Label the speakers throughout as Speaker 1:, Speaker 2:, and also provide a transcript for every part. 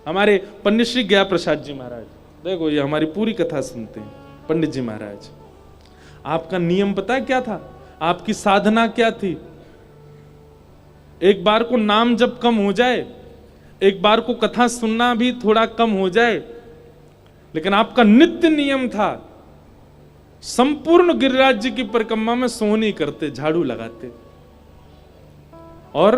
Speaker 1: हमारे पंडित श्री गया प्रसाद जी महाराज, देखो ये हमारी पूरी कथा सुनते हैं। पंडित जी महाराज, आपका नियम पता है क्या था? आपकी साधना क्या थी? एक बार को नाम जब कम हो जाए, एक बार को कथा सुनना भी थोड़ा कम हो जाए, लेकिन आपका नित्य नियम था संपूर्ण गिरिराज जी की परिक्रमा में सोहनी करते, झाड़ू लगाते। और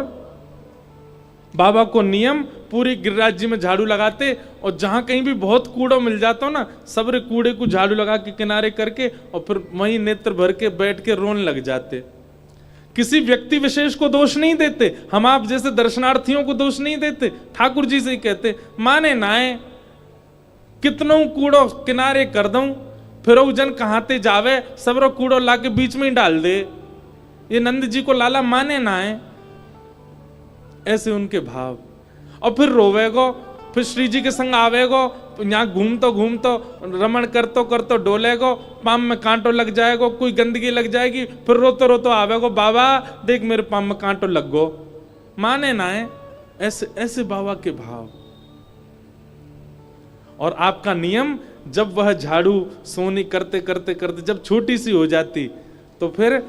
Speaker 1: बाबा को नियम, पूरी गिरिराज जी में झाड़ू लगाते, और जहां कहीं भी बहुत कूड़ा मिल जाता हो ना, सबरे कूड़े को झाड़ू लगा के किनारे करके और फिर वहीं नेत्र भर के बैठ के रोने लग जाते। किसी व्यक्ति विशेष को दोष नहीं देते, हम आप जैसे दर्शनार्थियों को दोष नहीं देते, ठाकुर जी से ही कहते माने नाए कितनों कूड़ो किनारे कर दूं, फिर जन कहाते जावे, सबरो कूड़ो लाके बीच में ही डाल दे, ये नंद जी को लाला माने नाए। ऐसे उनके भाव। और फिर रोवेगो, फिर श्री जी के संग आवेगो, यहाँ घूमतो रमण करतो डोलेगो, पाम में कांटो लग जाएगो, कोई गंदगी लग जाएगी, फिर रोतो आवेगो, बाबा देख मेरे पाम में कांटो लग गो, माने ना है। ऐसे बाबा के भाव। और आपका नियम, जब वह झाड़ू सोनी करते जब छोटी सी हो जाती, तो फिर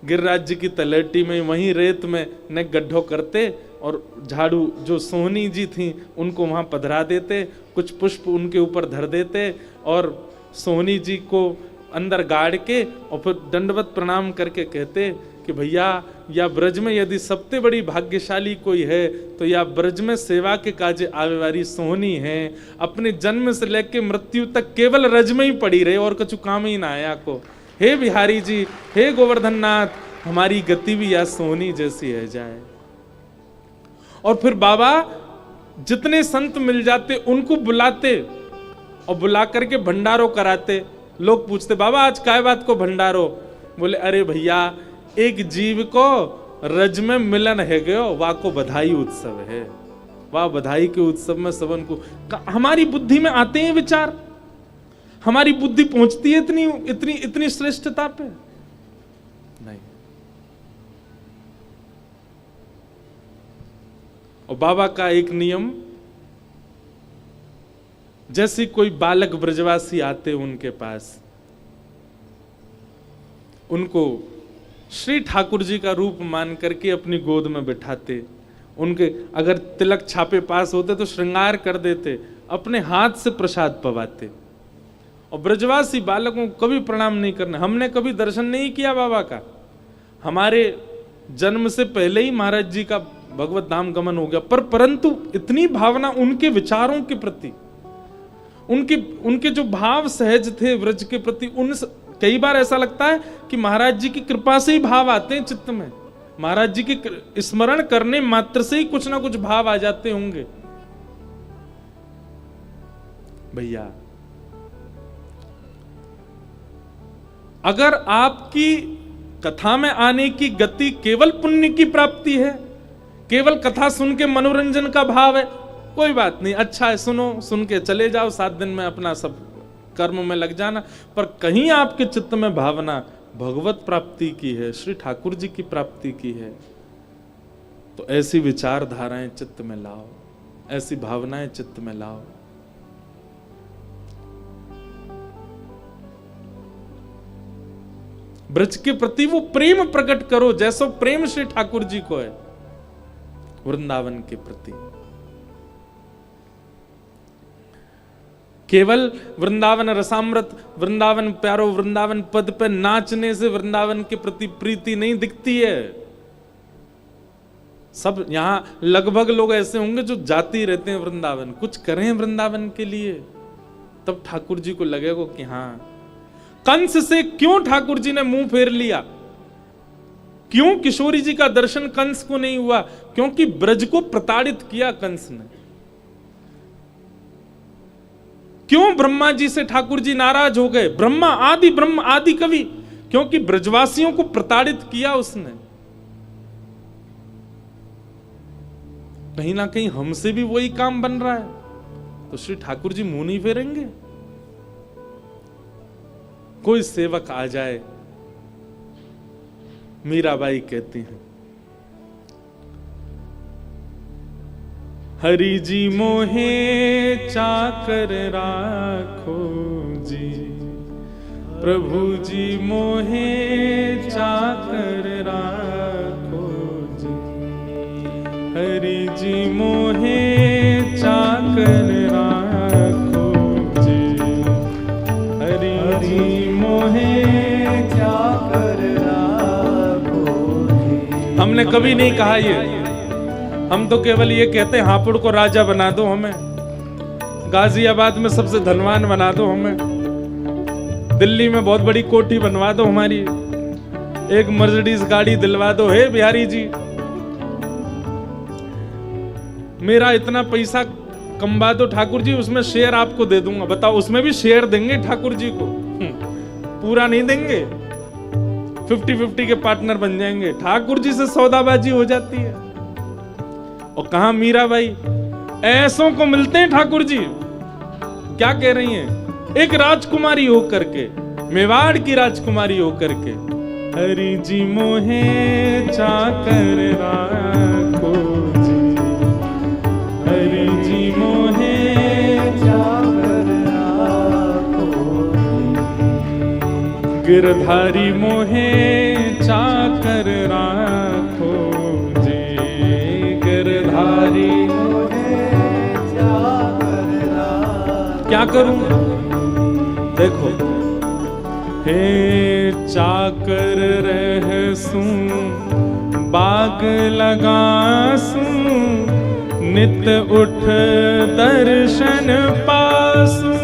Speaker 1: गिरिराज जी की तलेटी में वहीं रेत में न गड्ढो करते और झाड़ू जो सोहनी जी थी उनको वहां पधरा देते, कुछ पुष्प उनके ऊपर धर देते और सोहनी जी को अंदर गाड़ के और फिर दंडवत प्रणाम करके कहते कि भैया या ब्रज में यदि सबसे बड़ी भाग्यशाली कोई है तो या ब्रज में सेवा के काजे आवे वाली सोहनी है। अपने जन्म से लेके मृत्यु तक केवल रज में ही पड़ी रहे और कछु काम ही ना आया को। हे बिहारी जी, हे गोवर्धन नाथ, हमारी गति भी या सोहनी जैसी है जाए। और फिर बाबा जितने संत मिल जाते उनको बुलाते और बुला करके भंडारो कराते। लोग पूछते बाबा आज काय बात को भंडारो? बोले अरे भैया एक जीव को रज में मिलन है गयो, वाह को बधाई उत्सव है, वाह बधाई के उत्सव में सबन को। हमारी बुद्धि में आते हैं विचार, हमारी बुद्धि पहुंचती है इतनी श्रेष्ठता पे? नहीं। और बाबा का एक नियम, जैसे कोई बालक ब्रजवासी आते उनके पास, उनको श्री ठाकुर जी का रूप मान करके अपनी गोद में बिठाते। उनके अगर तिलक छापे पास होते तो श्रृंगार कर देते, अपने हाथ से प्रसाद पवाते। और ब्रजवासी बालकों को कभी प्रणाम नहीं करना। हमने कभी दर्शन नहीं किया बाबा का, हमारे जन्म से पहले ही महाराज जी का भगवत धाम गमन हो गया, परंतु इतनी भावना उनके विचारों के प्रति, उनके जो भाव सहज थे व्रज के प्रति, उन कई बार ऐसा लगता है कि महाराज जी की कृपा से ही भाव आते हैं चित्त में। महाराज जी के स्मरण करने मात्र से ही कुछ ना कुछ भाव आ जाते होंगे। भैया अगर आपकी कथा में आने की गति केवल पुण्य की प्राप्ति है, केवल कथा सुन के मनोरंजन का भाव है, कोई बात नहीं, अच्छा है, सुन के चले जाओ, 7 दिन में अपना सब कर्म में लग जाना। पर कहीं आपके चित्त में भावना भगवत प्राप्ति की है, श्री ठाकुर जी की प्राप्ति की है, तो ऐसी विचारधाराएं चित्त में लाओ, ऐसी भावनाएं चित्त में लाओ। ब्रज के प्रति वो प्रेम प्रकट करो जैसो प्रेम श्री ठाकुर जी को है वृंदावन के प्रति। केवल वृंदावन रसामृत, वृंदावन प्यारो, वृंदावन पद पे नाचने से वृंदावन के प्रति प्रीति नहीं दिखती है। सब यहां लगभग लोग ऐसे होंगे जो जाते ही रहते हैं वृंदावन, कुछ करें वृंदावन के लिए, तब ठाकुर जी को लगेगा कि हां। कंस से क्यों ठाकुर जी ने मुंह फेर लिया? क्यों किशोरी जी का दर्शन कंस को नहीं हुआ? क्योंकि ब्रज को प्रताड़ित किया कंस ने। क्यों ब्रह्मा जी से ठाकुर जी नाराज हो गए? ब्रह्म आदि कवि, क्योंकि ब्रजवासियों को प्रताड़ित किया उसने। कहीं ना कहीं हमसे भी वही काम बन रहा है, तो श्री ठाकुर जी मुंह नहीं फेरेंगे? कोई सेवक आ जाए, मीराबाई कहती हैं, हरि जी मोहे चाकर राखो जी, प्रभु जी मोहे चाकर राखो जी, हरि जी मोहे चाकर राखो जी, हरि जी मोहे चाकर राखो जी। हमने कभी नहीं कहा ये, हम तो केवल ये कहते हैं हापुड़ को राजा बना दो हमें, गाजियाबाद में सबसे धनवान बना दो हमें, दिल्ली में बहुत बड़ी कोठी बनवा दो हमारी, एक मर्सिडीज गाड़ी दिलवा दो। हे बिहारी जी, मेरा इतना पैसा कमवा दो ठाकुर जी, उसमें शेयर आपको दे दूंगा। बताओ, उसमें भी शेयर देंगे ठाकुर जी को? पूरा नहीं देंगे, 50-50 के पार्टनर बन जाएंगे। ठाकुर जी से सौदाबाजी हो जाती है। और कहा मीराबाई, ऐसों को मिलते हैं ठाकुर जी। क्या कह रही हैं? एक राजकुमारी होकर के, मेवाड़ की राजकुमारी होकर के, हरि जी मोहे चाकर राखो जी, हरि जी मोहे चाकर राखो जी, गिरधारी मोहे चाकर राखो जी, गिरधारी मोहे चाकर राखो। क्या करूं? देखो, हे चाकर रहसूं बाग लगासूं, नित उठ दर्शन पासूं,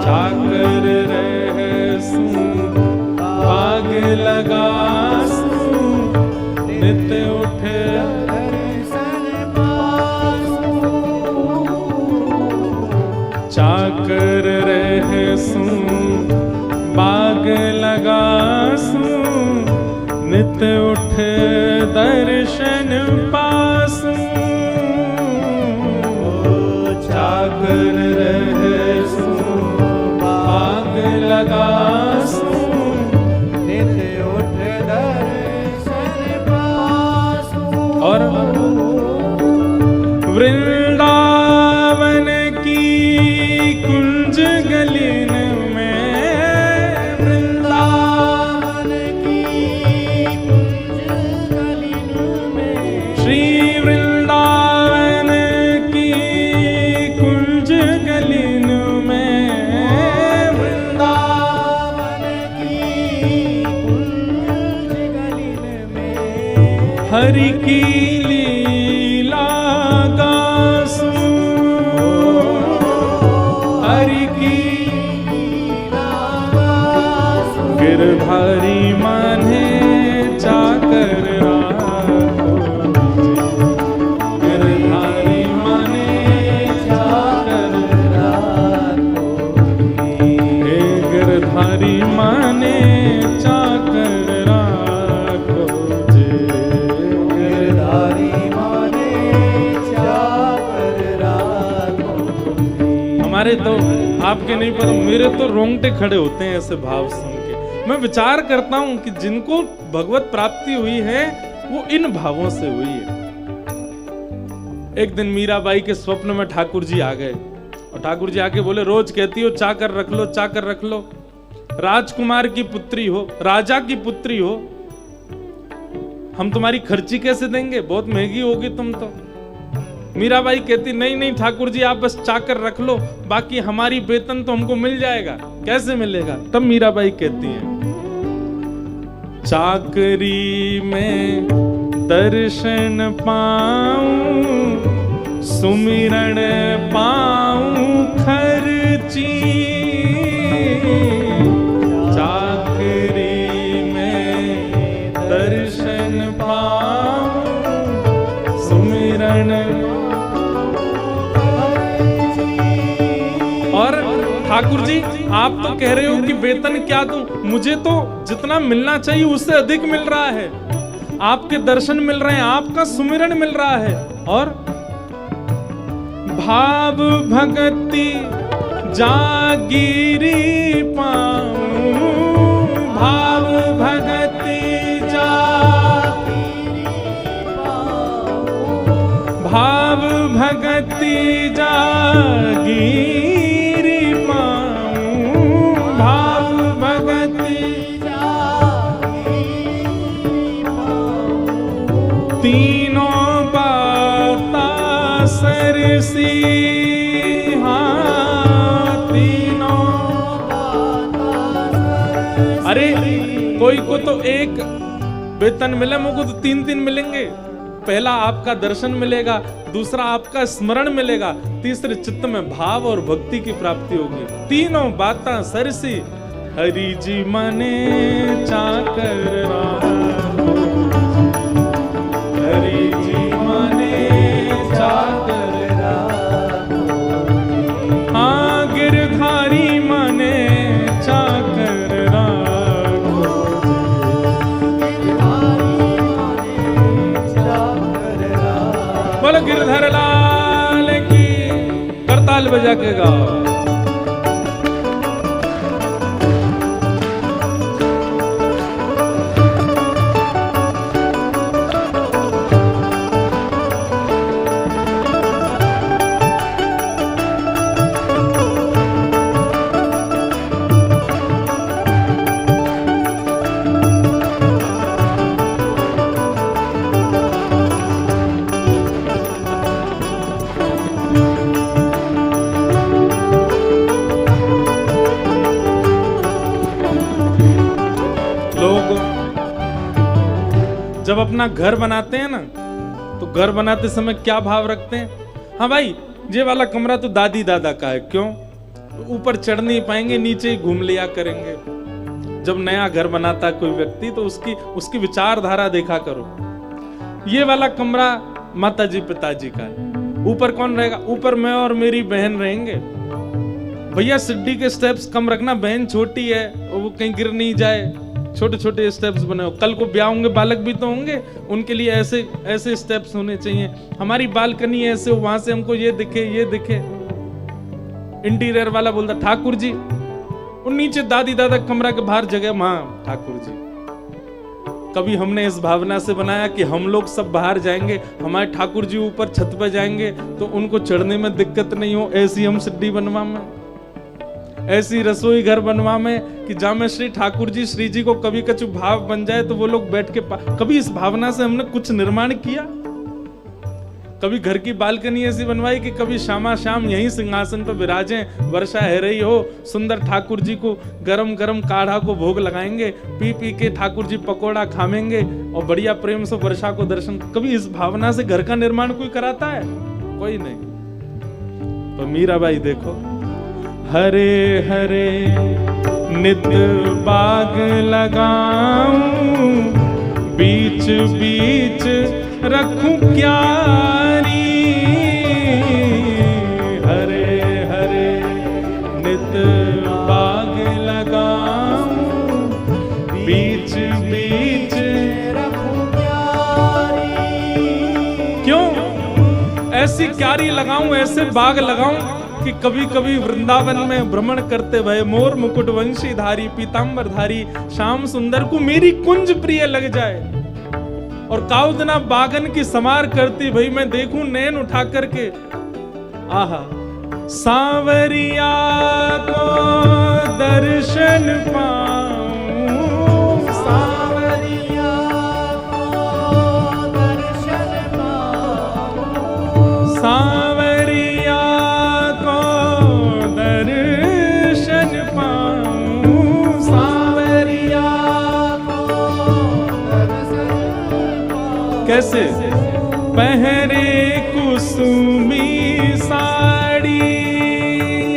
Speaker 1: चाकर रहसूं बाग लगासूं, नित उठ दर्शन पासूं, चाकर रहसूं बाग लगासूं, नित उठ दर्शन पासूं, चाकर रहसूं बाग लगासूं, नित उठ दर्शन पासूं। और वृंदावन की कुंज गलिन में, वृंदावन की कुंज गलिन में, श्री वृंदावन की कुंज गलिन में, वृंदावन की कुंज गलिन में, हरि की लीला गासूं, हरि की लीला गासूं, गिरधारी माने चाकर राखो जी, गिरधारी माने चाकर राखो जी, हे गिरधारी माने चाकर राखो जी, गिरधारी माने चाकर राखो जी। हमारे तो, आपके नहीं पता, मेरे तो रोंगटे खड़े होते हैं ऐसे भाव सुन के। मैं विचार करता हूं कि जिनको भगवत प्राप्ति हुई है वो इन भावों से हुई है। एक दिन मीराबाई के स्वप्न में ठाकुर जी आ गए और ठाकुर जी आके बोले, रोज कहती हो चाकर रख लो, चाकर रख लो, राजकुमार की पुत्री हो, राजा की पुत्री हो, हम तुम्हारी खर्ची कैसे देंगे? बहुत महंगी होगी तुम तो। मीराबाई कहती, नहीं नहीं ठाकुर जी, आप बस चाकर रख लो, बाकी हमारी वेतन तो हमको मिल जाएगा। कैसे मिलेगा? तब मीराबाई कहती हैं, चाकरी में दर्शन पाऊं, सुमिरन पाऊं खर्ची, चाकरी में दर्शन पाऊं, सुमिरन। और ठाकुर जी, आप तो कह रहे हो कि वेतन क्या दूं, मुझे तो जितना मिलना चाहिए उससे अधिक मिल रहा है। आपके दर्शन मिल रहे हैं, आपका सुमिरन मिल रहा है, और भाव भगति जागीरी पाऊं, भाव भगति जागीरी पाऊं, भाव भगति जागीरी पाऊं, भाव भगति तीनों बाता सरसी, हाँ तीनों। अरे कोई को तो एक वेतन मिले, मुझको तो 3 मिलेंगे। पहला आपका दर्शन मिलेगा, दूसरा आपका स्मरण मिलेगा, तीसरे चित्त में भाव और भक्ति की प्राप्ति होगी। तीनों बातां सरसी, हरि जी मने चाकर राखो, हरि जी मने चाकर राखो, हाँ गिरधारी मने चाकर राखो, बोलो गिरधर लाल की। करताल बजा के गाओ। जब अपना घर बनाते हैं ना, तो घर बनाते समय क्या भाव रखते हैं? हाँ भाई, ये वाला कमरा तो दादी दादा का है, क्यों? ऊपर चढ़ नहीं पाएंगे, नीचे ही घूम लिया करेंगे। जब नया घर बनाता है कोई व्यक्ति, तो उसकी विचारधारा देखा करो। ये वाला कमरा माताजी पिताजी का है, ऊपर कौन रहेगा? ऊपर मैं और मेरी बहन रहेंगे। भैया सीढ़ी के स्टेप्स कम रखना, बहन छोटी है वो कहीं गिर नहीं जाए, छोटे छोटे स्टेप्स बनाओ। कल को ब्याह होंगे, बालक भी तो होंगे, उनके लिए ऐसे ऐसे स्टेप्स होने चाहिए। हमारी बालकनी ऐसे हो, वहां से हमको ये दिखे ये दिखे। इंटीरियर वाला बोलता ठाकुर जी, और नीचे दादी दादा कमरा के बाहर जगह, मां ठाकुर जी। कभी हमने इस भावना से बनाया कि हम लोग सब बाहर जाएंगे, हमारे ठाकुर जी ऊपर छत पर जाएंगे तो उनको चढ़ने में दिक्कत नहीं हो, ऐसी हम सिद्धि बनवा में, ऐसी रसोई घर बनवा में कि जहां में श्री ठाकुर जी श्री जी को कभी कछु भाव बन जाए तो वो लोग बैठ के कभी इस भावना से हमने कुछ निर्माण किया? कभी घर की बालकनी ऐसी बनवाई कि कभी शामा शाम यहीं सिंहासन पर विराजें, वर्षा है रही हो, सुंदर ठाकुर जी को गरम गरम काढ़ा को भोग लगाएंगे, पी पी के ठाकुर जी पकोड़ा खामेंगे और बढ़िया प्रेम से वर्षा को दर्शन। कभी इस भावना से घर का निर्माण कोई कराता है? कोई नहीं। तो मीराबाई देखो, हरे हरे नित बाग लगाऊं, बीच बीच रखूं क्यारी, हरे हरे नित बाग लगाऊं, बीच बीच रखूं क्यारी। क्यों ऐसी क्यारी लगाऊं, ऐसे बाग लगाऊं कि कभी कभी वृंदावन में भ्रमण करते भय मोर मुकुट वंशी धारी, पीतांबर धारी श्याम सुंदर को मेरी कुंज प्रिय लग जाए। और काउदना बागन की समार करती भई मैं देखूं नैन उठा करके, आहा सांवरिया को दर्शन पाऊं, सांवरिया को दर्शन पाऊं, सांवरिया को दर्शन पाऊं, सांवरिया को दर्शन पाऊं। कैसे? पहरे कुसुमी साड़ी,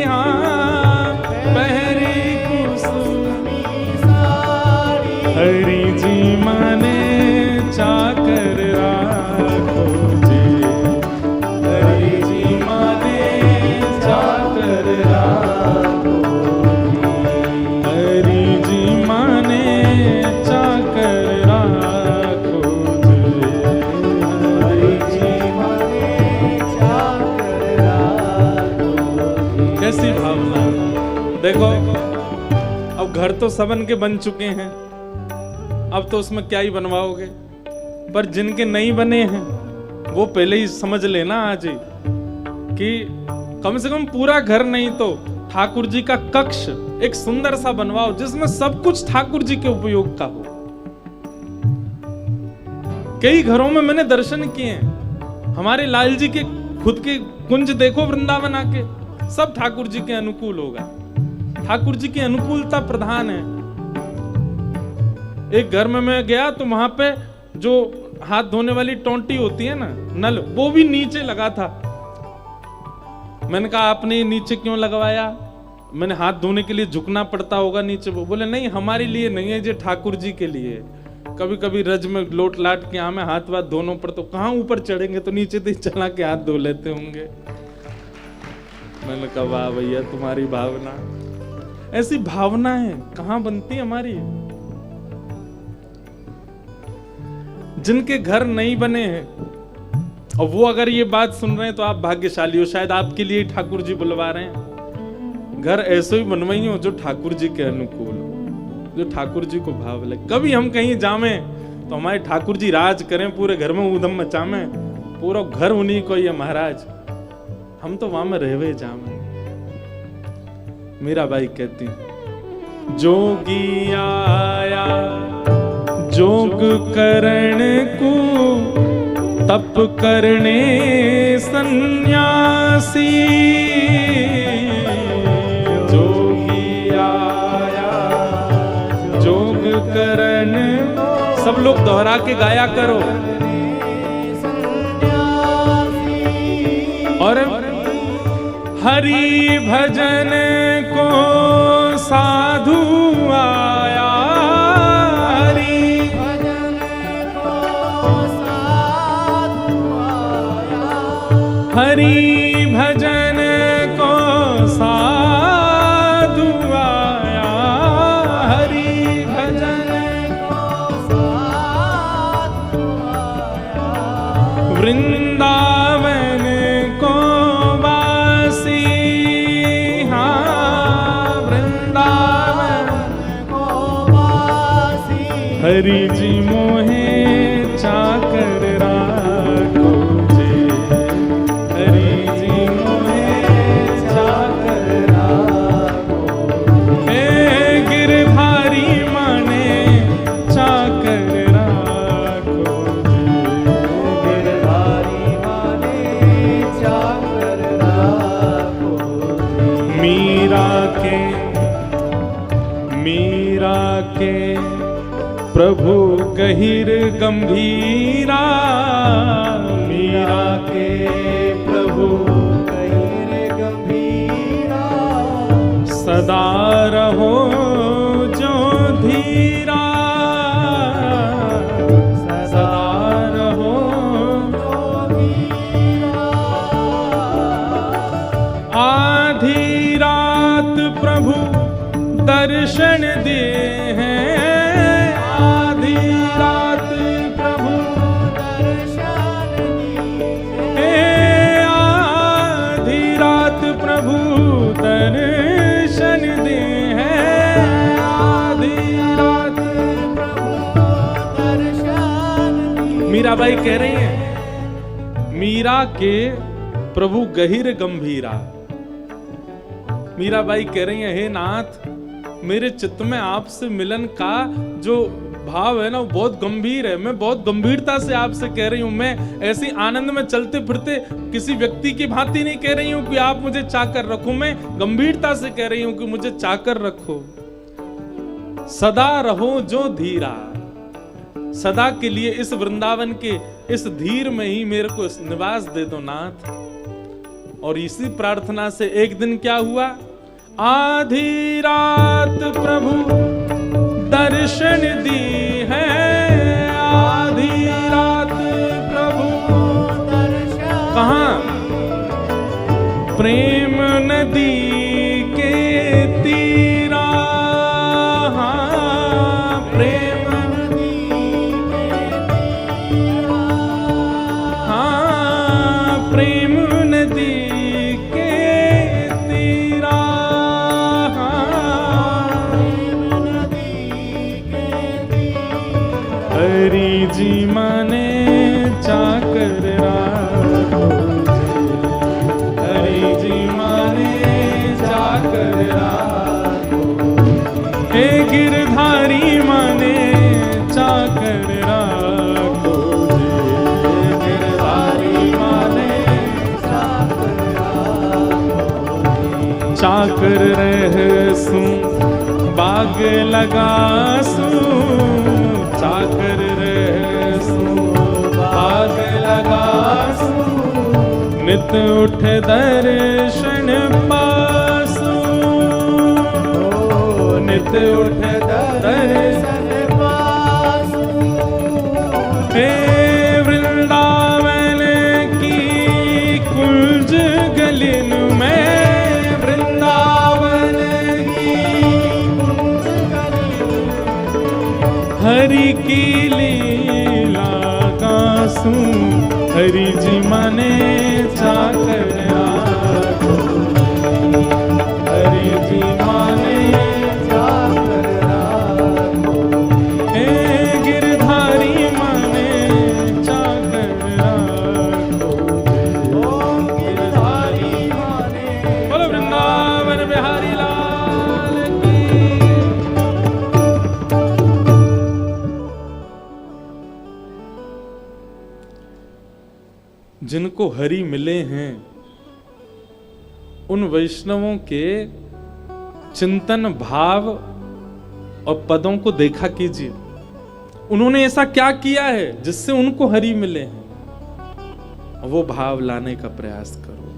Speaker 1: हाँ पहरे कुसुमी साड़ी, हरि जी माने चाकर राखो जी, हरि जी माने चाकर राखो जी, हरि जी माने चाकर राखो जी, हरि जी माने चाकर राखो जी। कैसी भावना! देखो अब घर तो सबन के बन चुके हैं, अब तो उसमें क्या ही बनवाओगे, पर जिनके नहीं बने हैं वो पहले ही समझ लेना आज ही कि कम से कम पूरा घर नहीं तो ठाकुर जी का कक्ष एक सुंदर सा बनवाओ जिसमें सब कुछ ठाकुर जी के उपयोग का हो। कई घरों में मैंने दर्शन किए हैं, हमारे लाल जी के खुद के कुंज देखो वृंदावन आके, सब ठाकुर जी के अनुकूल होगा। ठाकुर जी की अनुकूलता प्रधान है। एक घर में मैं गया तो वहां पे जो हाथ धोने वाली टोंटी होती है ना, नल, वो भी नीचे लगा था। मैंने कहा आपने ये नीचे क्यों लगवाया? मैंने हाथ धोने के लिए झुकना पड़ता होगा नीचे। वो बोले नहीं, हमारे लिए नहीं है, ये ठाकुर जी के लिए। कभी कभी रज में लोट लाट के हमें हाथ वाथ दोनों पर, तो कहाँ ऊपर चढ़ेंगे, तो नीचे तो चला के हाथ धो लेते होंगे। मैंने कहा वाह भैया तुम्हारी भावना, ऐसी भावनाएं कहाँ बनती हमारी। जिनके घर नहीं बने हैं और वो अगर ये बात सुन रहे हैं तो आप भाग्यशाली हो, शायद आपके लिए ठाकुर जी बुलवा रहे हैं। घर ऐसे ही बनवाई हो जो ठाकुर जी के अनुकूल हो, जो ठाकुर जी को भाव लगे। कभी हम कहीं जावे तो हमारे ठाकुर जी राज करें, पूरे घर में ऊधम मचावे, पूरा घर उन्हीं को ये महाराज, हम तो वहां में रहवे जावे। मीरा बाई कहती जोगी आया जोग करण को तप करने सन्यासी, जोगी आया जोग करण। सब लोग दोहरा के गाया करो। और हरि भजन को साधु आया, हरि भजन को साधु आया, हरि भजन को साधु आया, वृंदावन को वासी, हाँ वृंदावन को वासी, हरि जी मोहे चाकर राखो, प्रभु गहिर गंभीरा, मीरा के प्रभु गहिर गंभीरा, सदा रहो जो धीरा, सदा रहो जो धीरा। आधी रात प्रभु दर्शन दे हैं, दर्शन दे हैं, आधी रात प्रभु दर्शन। मीराबाई कह रही हैं मीरा के प्रभु गहिर गंभीरा। मीराबाई कह रही हैं हे नाथ, मेरे चित्त में आपसे मिलन का जो भाव है ना वो बहुत गंभीर है। मैं बहुत गंभीरता से आपसे कह रही हूं। मैं ऐसी आनंद में चलते फिरते किसी व्यक्ति की भांति नहीं कह रही हूं कि आप मुझे चाकर रखो। मैं गंभीरता से कह रही हूं कि मुझे चाकर रखो। सदा रहो जो धीरा, सदा के लिए इस वृंदावन के इस धीर में ही मेरे को निवास दे दो नाथ। और इसी प्रार्थना से एक दिन क्या हुआ, आधी रात प्रभु दर्शन दी है, आधी रात प्रभु दर्शन। कहाँ? प्रेम नदी के तीरा, हाँ प्रेम नदी के तीरा, हाँ प्रेम नदी के तीरा, हाँ प्रेम नदी के तीरा। हरि जी माने चाकर चाकर रहसू बाग लगासू, चाकर रहसू बाग लगासू, नित उठ दर्शन पासू, नित उठ दर्शन पासू। हे वृंदावन की कुंज गलिन में, वृंदावन की कुंज गलिन में, हरि की लीला गासूं, हरि जी मने चाकर राखो, हरि जी मने चाकर राखो, हे गिरधारी मने चाकर राखो, ओम गिरधारी मने। बोलो वृंदावन बिहारी लाल की। जिनको हरि मिले हैं उन वैष्णवों के चिंतन भाव और पदों को देखा कीजिए। उन्होंने ऐसा क्या किया है जिससे उनको हरि मिले हैं, वो भाव लाने का प्रयास करो।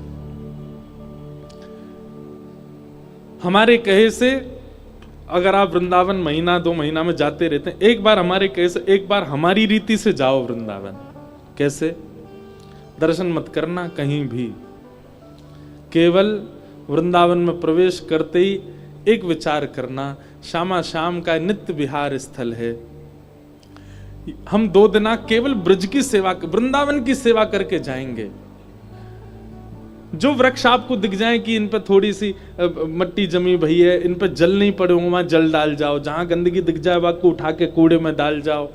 Speaker 1: हमारे कहे से अगर आप वृंदावन महीना 2 महीना में जाते रहते हैं, एक बार हमारे कहे से, एक बार हमारी रीति से जाओ वृंदावन। कैसे? दर्शन मत करना कहीं भी, केवल वृंदावन में प्रवेश करते ही एक विचार करना, श्यामा श्याम का नित्य विहार स्थल है। हम 2 दिन केवल ब्रज की सेवा, वृंदावन की सेवा करके जाएंगे। जो वृक्ष आपको दिख जाए कि इन पर थोड़ी सी मट्टी जमी भई है, इन पर जल नहीं पड़े होंगे, वहां जल डाल जाओ। जहां गंदगी दिख जाए वहां को उठा के कूड़े में डाल जाओ।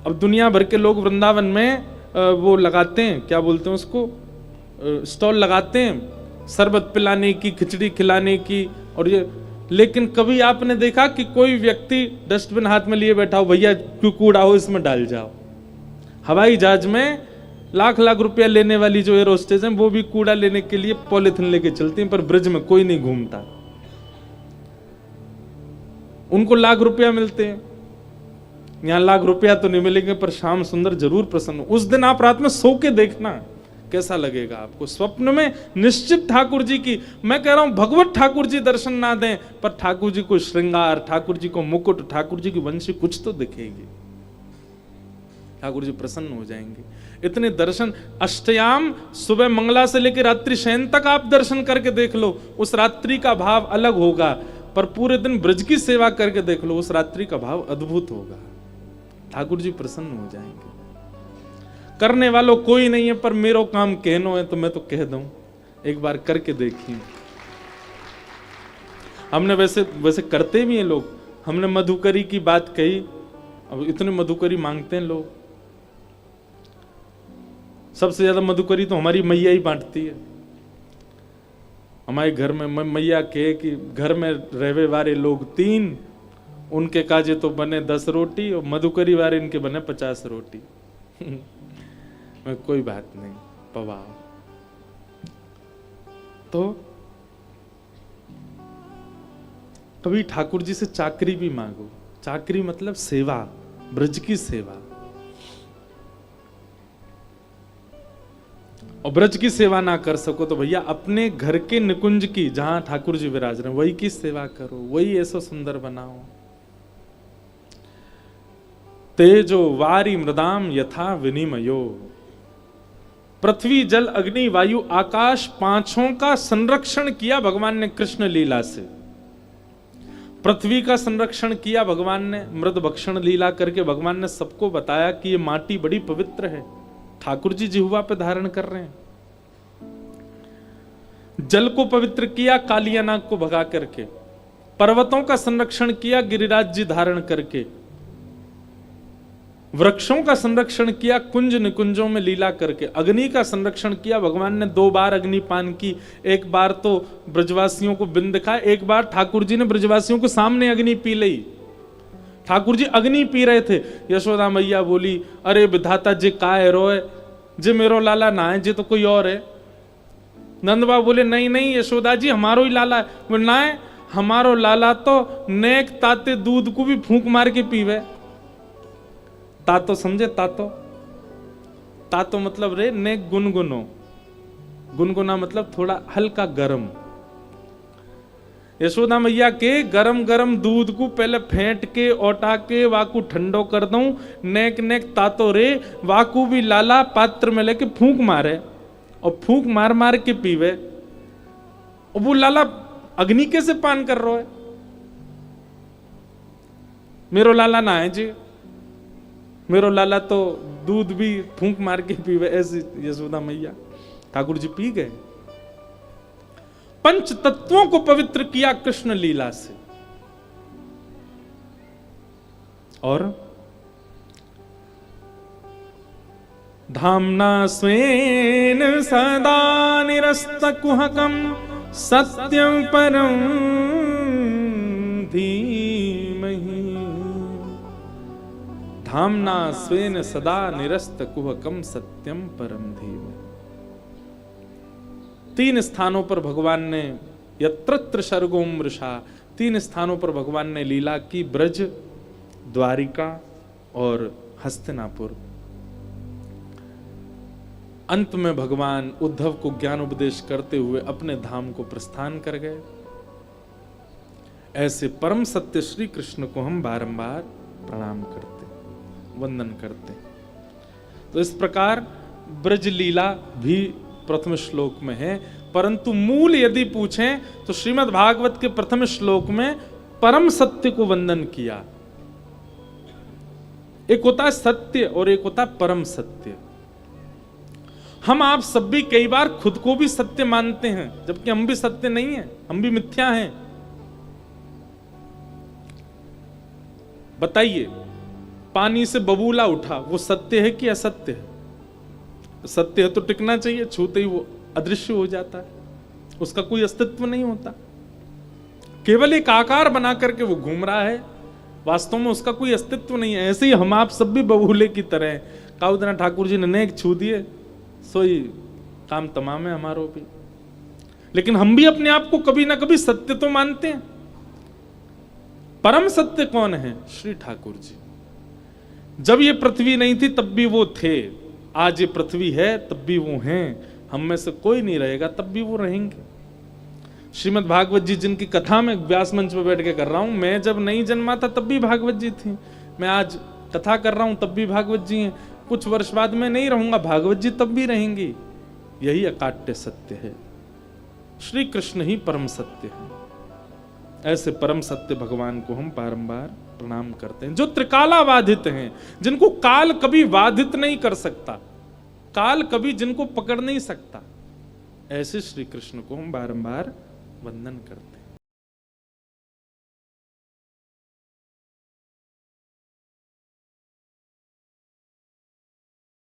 Speaker 1: अब दुनिया भर के लोग वृंदावन में वो लगाते हैं, क्या बोलते हैं उसको, स्टॉल लगाते हैं शरबत पिलाने की, खिचड़ी खिलाने की, और ये। लेकिन कभी आपने देखा कि कोई व्यक्ति डस्टबिन हाथ में लिए बैठा हो, भैया क्यों कूड़ा हो इसमें डाल जाओ। हवाई जहाज में लाख लाख रुपया लेने वाली जो एयर होस्टेस हैं वो भी कूड़ा लेने के लिए पॉलिथीन लेके चलती हैं, पर ब्रिज में कोई नहीं घूमता। उनको लाख रुपया मिलते हैं, यहां लाख रुपया तो नहीं मिलेंगे, पर श्याम सुंदर जरूर प्रसन्न। उस दिन आप रात में सो के देखना कैसा लगेगा आपको। स्वप्न में निश्चित ठाकुर जी की, मैं कह रहा हूं भगवत ठाकुर जी दर्शन ना दें, पर ठाकुर जी को श्रृंगार, ठाकुर जी को मुकुट, ठाकुर जी की वंशी कुछ तो दिखेगी। ठाकुर जी प्रसन्न हो जाएंगे। इतने दर्शन अष्टयाम, सुबह मंगला से लेकर रात्रि शयन तक आप दर्शन करके देख लो, उस रात्रि का भाव अलग होगा। पर पूरे दिन ब्रज की सेवा करके देख लो, उस रात्रि का भाव अद्भुत होगा। ठाकुर जी प्रसन्न हो जाएंगे। करने वालों कोई नहीं है, पर मेरो काम कहनो है तो मैं तो कह दूं, एक बार करके देखिए। हमने वैसे करते भी हैं लोग। हमने मधुकरी की बात कही, अब इतने मधुकरी मांगते हैं लोग। सबसे ज्यादा मधुकरी तो हमारी मैया ही बांटती है। हमारे घर में मैया कहे कि घर में रहवे वाले लोग 3, उनके काजे तो बने 10 रोटी, और मधुकरी वाले इनके बने 50 रोटी। कोई बात नहीं, पवाओ। तो कभी ठाकुर जी से चाकरी भी मांगो। चाकरी मतलब सेवा, ब्रज की सेवा। और ब्रज की सेवा ना कर सको तो भैया अपने घर के निकुंज की, जहां ठाकुर जी विराज रहे वही की सेवा करो, वही ऐसा सुंदर बनाओ। तेजो वारी मृदाम यथा विनिमयो, पृथ्वी जल अग्नि वायु आकाश 5 का संरक्षण किया भगवान ने कृष्ण लीला से। पृथ्वी का संरक्षण किया भगवान ने मृद भक्षण लीला करके। भगवान ने सबको बताया कि ये माटी बड़ी पवित्र है, ठाकुर जी जिह्वा पे धारण कर रहे हैं। जल को पवित्र किया कालिया नाग को भगा करके। पर्वतों का संरक्षण किया गिरिराज जी धारण करके। वृक्षों का संरक्षण किया कुंज निकुंजों में लीला करके। अग्नि का संरक्षण किया भगवान ने 2 बार अग्निपान की। एक बार तो ब्रजवासियों को बिंद दिखाया, एक बार ठाकुर जी ने ब्रजवासियों को सामने अग्नि पी ली। ठाकुर जी अग्नि पी रहे थे। यशोदा मैया बोली, अरे विधाता जे का है रोए, जे मेरो लाला ना है, जे तो कोई और है। नंद बाबा बोले नहीं नहीं यशोदा जी हमारो ही लाला है। बोले ना है, हमारो लाला तो नेक ताते दूध को भी फूंक मार के पीवे। तातो समझे? तातो तातो मतलब रे नेक गुनगुनो, गुनगुना मतलब थोड़ा हल्का गरम। यशोदा मैया के गरम गरम दूध को पहले फेंट के ओटा के वाकू ठंडो कर दूं, नेक नेक तातो रे वाकू भी लाला पात्र में लेके फूंक मारे और फूंक मार मार के पीवे। और वो लाला अग्नि कैसे पान कर रहा है? मेरो लाला ना है जी, मेरो लाला तो दूध भी फूंक मार के पीवे। ऐसी यशोदा मैया। ठाकुर जी पी गए। पंच तत्वों को पवित्र किया कृष्ण लीला से। और धामना स्वेन सदा निरस्त कुहकम सत्यम परम धीमहि। धामना स्वेन सदा निरस्त कुहकम सत्यम परम धीमहि। तीन स्थानों पर भगवान ने यत्रत्र सर्गो मृषा, तीन स्थानों पर भगवान ने लीला की, ब्रज, द्वारिका और हस्तिनापुर। अंत में भगवान उद्धव को ज्ञान उपदेश करते हुए अपने धाम को प्रस्थान कर गए। ऐसे परम सत्य श्री कृष्ण को हम बारंबार प्रणाम करते, वंदन करते। तो इस प्रकार ब्रज लीला भी प्रथम श्लोक में है, परंतु मूल यदि पूछें तो श्रीमद् भागवत के प्रथम श्लोक में परम सत्य को वंदन किया। एक होता है सत्य और एक होता है परम सत्य। हम आप सब भी कई बार खुद को भी सत्य मानते हैं, जबकि हम भी सत्य नहीं हैं, हम भी मिथ्या हैं। बताइए, पानी से बबूला उठा, वो सत्य है कि असत्य है? सत्य है तो टिकना चाहिए, छूते ही वो अदृश्य हो जाता है, उसका कोई अस्तित्व नहीं होता। केवल एक आकार बना करके वो घूम रहा है, वास्तव में उसका कोई अस्तित्व नहीं है। ऐसे ही हम आप सब भी बबूले की तरह हैं। काउदना ठाकुर जी ने नेक छू दिए, सोई काम तमाम है हमारो भी। लेकिन हम भी अपने आप को कभी ना कभी सत्य तो मानते हैं। परम सत्य कौन है? श्री ठाकुर जी। जब ये पृथ्वी नहीं थी तब भी वो थे, आज ये पृथ्वी है तब भी वो हैं, हम में से कोई नहीं रहेगा तब भी वो रहेंगे। श्रीमद् भागवत जी जिनकी कथा मैं व्यास मंच पर बैठ के कर रहा हूं, मैं जब नहीं जन्मा था तब भी भागवत जी थी, मैं आज कथा कर रहा हूं तब भी भागवत जी हैं, कुछ वर्ष बाद में नहीं रहूंगा, भागवत जी तब भी रहेंगी। यही अकाट्य सत्य है। श्री कृष्ण ही परम सत्य है। ऐसे परम सत्य भगवान को हम बारंबार प्रणाम करते हैं, जो त्रिकालाबाधित हैं, जिनको काल कभी बाधित नहीं कर सकता, काल कभी जिनको पकड़ नहीं सकता। ऐसे श्री कृष्ण को हम बारंबार वंदन करते हैं।